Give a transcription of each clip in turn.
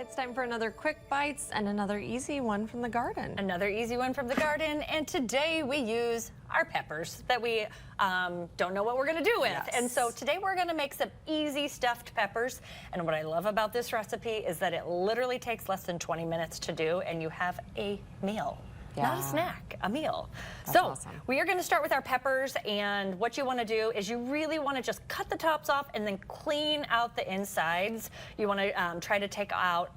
It's time for another Quick Bites and another easy one from the garden. Another easy one from the garden, and today we use our peppers that we don't know what we're going to do with. Yes. And so today we're going to make some easy stuffed peppers. And what I love about this recipe is that it literally takes less than 20 minutes to do, and you have a meal. Yeah. Not a snack, a meal. That's so awesome. We are going to start with our peppers, and what you want to do is you really want to just cut the tops off and then clean out the insides. You want to try to take out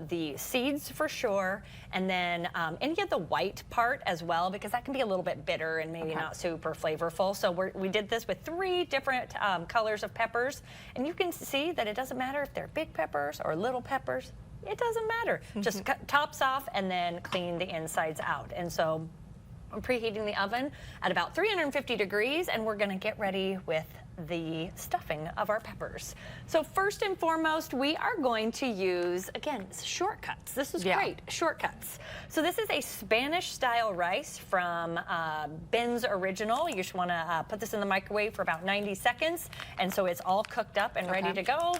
the seeds for sure, and then any of the white part as well, because that can be a little bit bitter and maybe not super flavorful. So we did this with 3 different colors of peppers, and you can see that it doesn't matter if they're big peppers or little peppers. It doesn't matter. Just cut tops off and then clean the insides out. And so I'm preheating the oven at about 350 degrees, and we're going to get ready with the stuffing of our peppers. So first and foremost, we are going to use, again, shortcuts. This is great, shortcuts. So this is a Spanish style rice from Ben's Original. You just want to put this in the microwave for about 90 seconds. And so it's all cooked up and ready to go,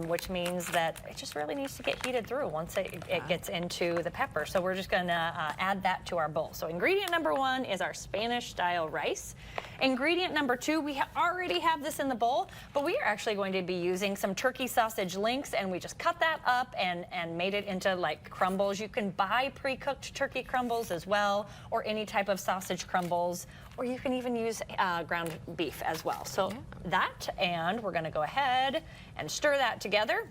which means that it just really needs to get heated through once it gets into the pepper. So we're just going to add that to our bowl. So ingredient number 1 is our Spanish style rice. Ingredient number 2, we already have this in the bowl, but we are actually going to be using some turkey sausage links, and we just cut that up and made it into like crumbles. You can buy pre-cooked turkey crumbles as well, or any type of sausage crumbles, or you can even use ground beef as well. So that, and we're going to go ahead and stir that together.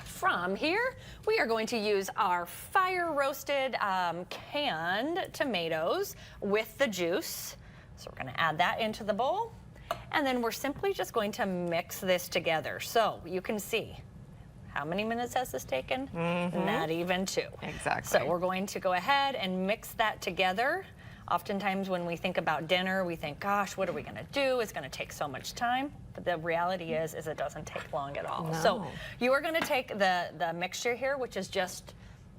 From here, we are going to use our fire-roasted canned tomatoes with the juice. So we're going to add that into the bowl, and then we're simply just going to mix this together. So you can see, how many minutes has this taken? Not even 2. Exactly. So we're going to go ahead and mix that together. Oftentimes when we think about dinner, we think, gosh, what are we going to do? It's going to take so much time. But the reality is it doesn't take long at all. No. So you are going to take the mixture here, which is just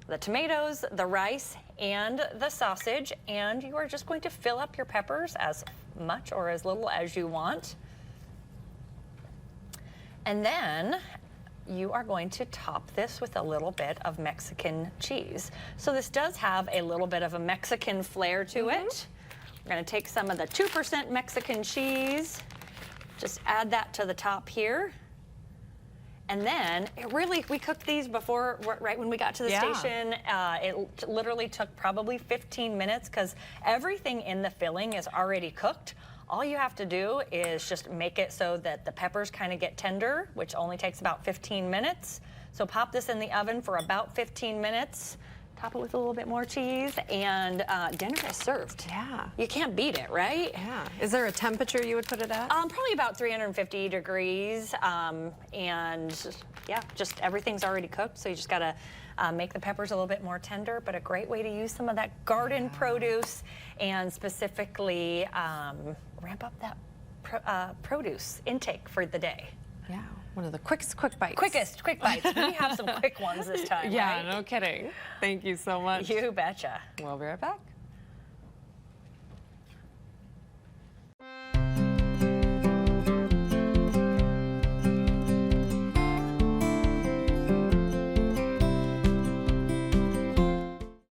the tomatoes, the rice, and the sausage, and you are just going to fill up your peppers as much or as little as you want. And then you are going to top this with a little bit of Mexican cheese. So this does have a little bit of a Mexican flair to it. We're going to take some of the 2% Mexican cheese, just add that to the top here. And then, we cooked these before, right when we got to the station. It literally took probably 15 minutes because everything in the filling is already cooked. All you have to do is just make it so that the peppers kind of get tender, which only takes about 15 minutes. So pop this in the oven for about 15 minutes. Top it with a little bit more cheese, and dinner is served. Yeah. You can't beat it, right? Yeah. Is there a temperature you would put it at? Probably about 350 degrees. And yeah, just everything's already cooked, so you just gotta make the peppers a little bit more tender, but a great way to use some of that garden produce and specifically ramp up that produce intake for the day. One of the quickest quick bites. Quick bites. We have some quick ones this time, Yeah, right? no kidding. Thank you so much. You betcha. We'll be right back.